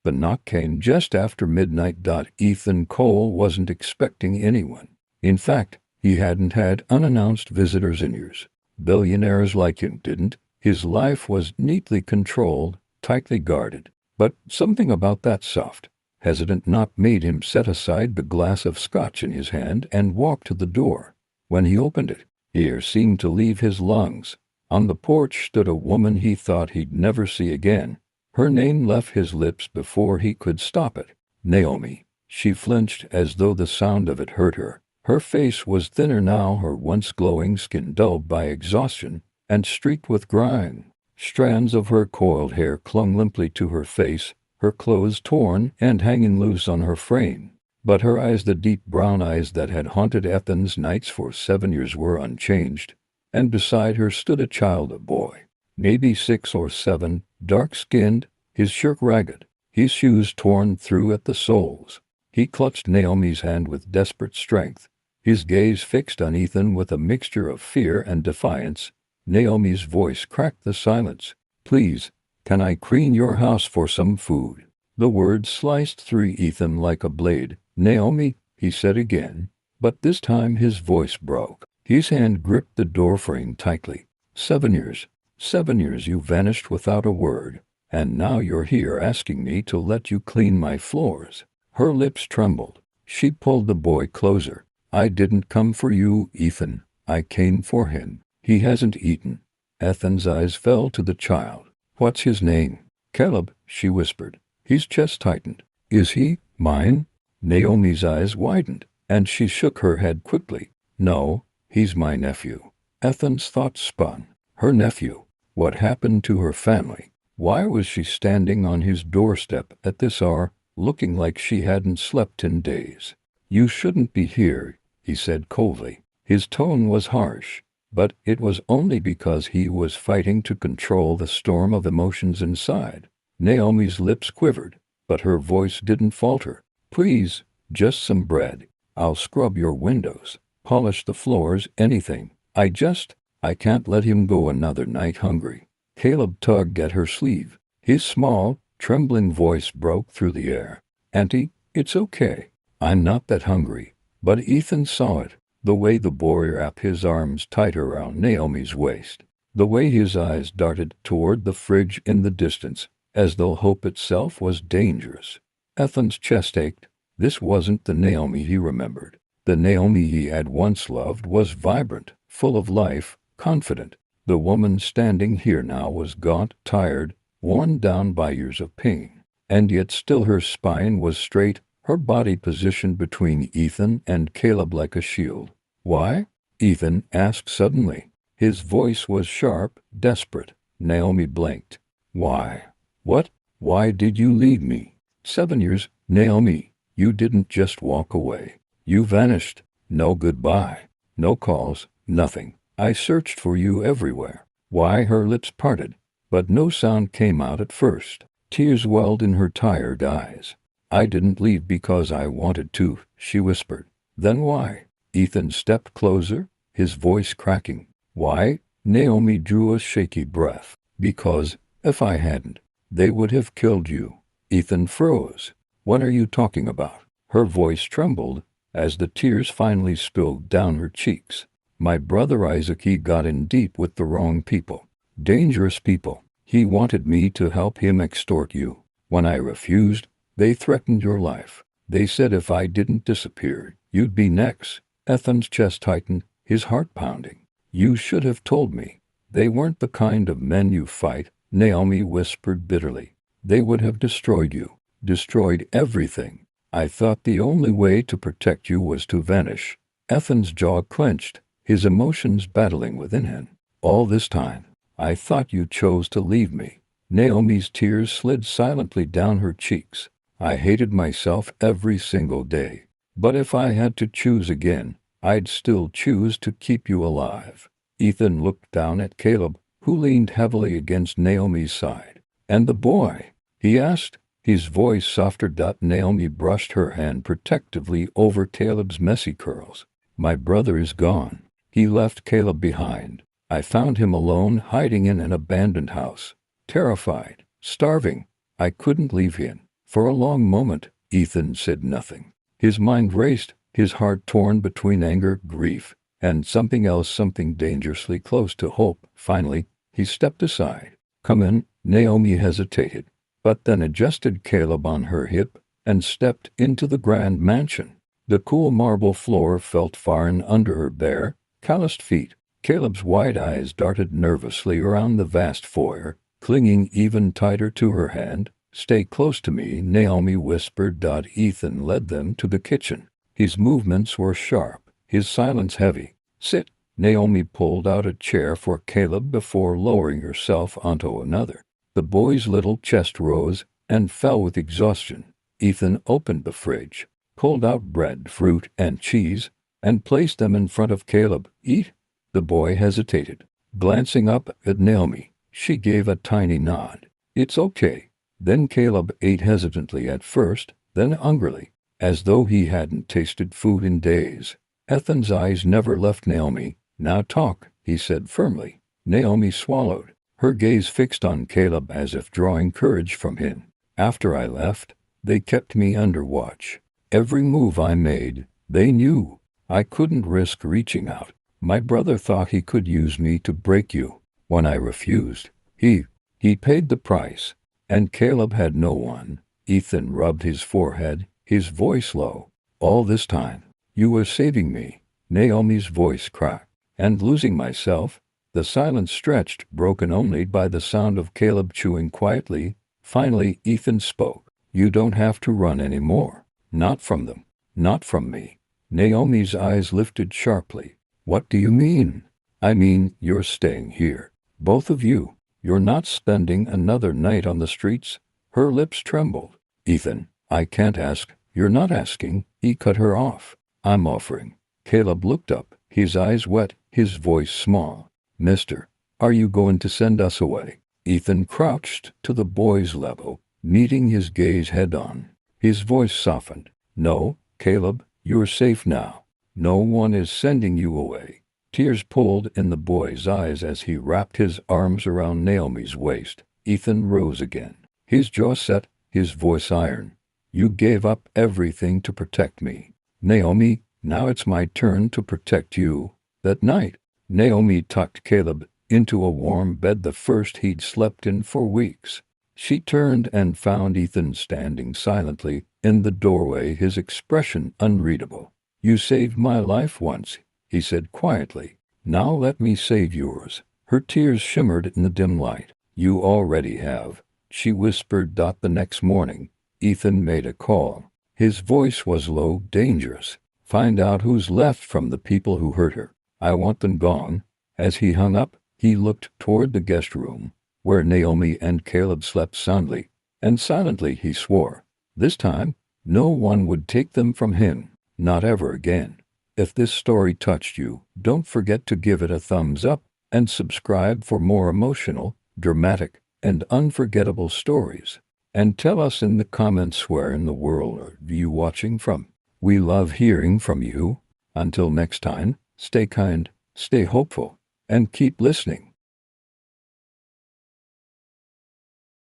The knock came just after midnight. Ethan Cole wasn't expecting anyone. In fact, he hadn't had unannounced visitors in years. Billionaires like him didn't. His life was neatly controlled, tightly guarded. But something about that soft, hesitant knock made him set aside the glass of scotch in his hand and walk to the door. When he opened it, air seemed to leave his lungs. On the porch stood a woman he thought he'd never see again. Her name left his lips before he could stop it. Naomi. She flinched as though the sound of it hurt her. Her face was thinner now, her once glowing skin dulled by exhaustion and streaked with grime. Strands of her coiled hair clung limply to her face, her clothes torn and hanging loose on her frame. But her eyes, the deep brown eyes that had haunted Ethan's nights for 7 years, were unchanged. And beside her stood a child, a boy, maybe 6 or 7, dark-skinned, his shirt ragged, his shoes torn through at the soles. He clutched Naomi's hand with desperate strength, his gaze fixed on Ethan with a mixture of fear and defiance. Naomi's voice cracked the silence. "Please, can I clean your house for some food?" The words sliced through Ethan like a blade. "Naomi," he said again, but this time his voice broke. His hand gripped the doorframe tightly. 7 years. 7 years you vanished without a word, and now you're here asking me to let you clean my floors." Her lips trembled. She pulled the boy closer. "I didn't come for you, Ethan. I came for him. He hasn't eaten." Ethan's eyes fell to the child. "What's his name?" "Caleb," she whispered. His chest tightened. "Is he mine?" Naomi's eyes widened, and she shook her head quickly. "No, he's my nephew." Ethan's thoughts spun. Her nephew. What happened to her family? Why was she standing on his doorstep at this hour, looking like she hadn't slept in days? "You shouldn't be here," he said coldly. His tone was harsh, but it was only because he was fighting to control the storm of emotions inside. Naomi's lips quivered, but her voice didn't falter. "Please, just some bread. I'll scrub your windows, polish the floors, anything. I can't let him go another night hungry." Caleb tugged at her sleeve. His small, trembling voice broke through the air. "Auntie, it's okay. I'm not that hungry." But Ethan saw it. The way the boy wrapped his arms tighter around Naomi's waist. The way his eyes darted toward the fridge in the distance, as though hope itself was dangerous. Ethan's chest ached. This wasn't the Naomi he remembered. The Naomi he had once loved was vibrant, full of life, confident. The woman standing here now was gaunt, tired, worn down by years of pain. And yet still her spine was straight, her body positioned between Ethan and Caleb like a shield. "Why?" Ethan asked suddenly. His voice was sharp, desperate. Naomi blinked. "Why? What? Why did you leave me?" 7 years, Naomi. You didn't just walk away. You vanished. No goodbye. No calls. Nothing. I searched for you everywhere." Why? Her lips parted, but no sound came out at first. Tears welled in her tired eyes. "I didn't leave because I wanted to," she whispered. "Then why?" Ethan stepped closer, his voice cracking. "Why?" Naomi drew a shaky breath. "Because, if I hadn't, they would have killed you." Ethan froze. "What are you talking about?" Her voice trembled as the tears finally spilled down her cheeks. "My brother Isaac, he got in deep with the wrong people. Dangerous people. He wanted me to help him extort you. When I refused, they threatened your life. They said if I didn't disappear, you'd be next." Ethan's chest tightened, his heart pounding. "You should have told me. They weren't the kind of men you fight," Naomi whispered bitterly. "They would have destroyed you. Destroyed everything. I thought the only way to protect you was to vanish." Ethan's jaw clenched, his emotions battling within him. "All this time, I thought you chose to leave me." Naomi's tears slid silently down her cheeks. "I hated myself every single day. But if I had to choose again, I'd still choose to keep you alive." Ethan looked down at Caleb, who leaned heavily against Naomi's side. "And the boy?" he asked, his voice softer. Naomi brushed her hand protectively over Caleb's messy curls. "My brother is gone. He left Caleb behind. I found him alone, hiding in an abandoned house. Terrified, starving. I couldn't leave him. For a long moment, Ethan said nothing. His mind raced, his heart torn between anger, grief, and something else, something dangerously close to hope. Finally, he stepped aside. "Come in." Naomi hesitated, but then adjusted Caleb on her hip and stepped into the grand mansion. The cool marble floor felt foreign under her bare, calloused feet. Caleb's wide eyes darted nervously around the vast foyer, clinging even tighter to her hand. "Stay close to me," Naomi whispered. Ethan led them to the kitchen. His movements were sharp, his silence heavy. "Sit." Naomi pulled out a chair for Caleb before lowering herself onto another. The boy's little chest rose and fell with exhaustion. Ethan opened the fridge, pulled out bread, fruit, and cheese, and placed them in front of Caleb. "Eat." The boy hesitated, glancing up at Naomi. She gave a tiny nod. "It's okay." Then Caleb ate hesitantly at first, then hungrily, as though he hadn't tasted food in days. Ethan's eyes never left Naomi. "Now talk," he said firmly. Naomi swallowed, her gaze fixed on Caleb as if drawing courage from him. "After I left, they kept me under watch. Every move I made, they knew. I couldn't risk reaching out. My brother thought he could use me to break you. When I refused, he paid the price. And Caleb had no one." Ethan rubbed his forehead, his voice low. "All this time, you were saving me." Naomi's voice cracked. "And losing myself." The silence stretched, broken only by the sound of Caleb chewing quietly. Finally, Ethan spoke. "You don't have to run anymore. Not from them. Not from me." Naomi's eyes lifted sharply. "What do you mean?" "I mean, you're staying here. Both of you. You're not spending another night on the streets." Her lips trembled. "Ethan, I can't ask." "You're not asking." He cut her off. "I'm offering." Caleb looked up, his eyes wet, his voice small. "Mister, are you going to send us away?" Ethan crouched to the boy's level, meeting his gaze head-on. His voice softened. "No, Caleb, you're safe now. No one is sending you away." Tears pulled in the boy's eyes as he wrapped his arms around Naomi's waist. Ethan rose again, his jaw set, his voice iron. "You gave up everything to protect me. Naomi, now it's my turn to protect you." That night, Naomi tucked Caleb into a warm bed, the first he'd slept in for weeks. She turned and found Ethan standing silently in the doorway, his expression unreadable. "You saved my life once," he said quietly. "Now let me save yours." Her tears shimmered in the dim light. "You already have," she whispered. The next morning, Ethan made a call. His voice was low, dangerous. "Find out who's left from the people who hurt her. I want them gone." As he hung up, he looked toward the guest room, where Naomi and Caleb slept soundly, and silently he swore, this time, no one would take them from him. Not ever again. If this story touched you, don't forget to give it a thumbs up and subscribe for more emotional, dramatic, and unforgettable stories. And tell us in the comments where in the world are you watching from. We love hearing from you. Until next time, stay kind, stay hopeful, and keep listening.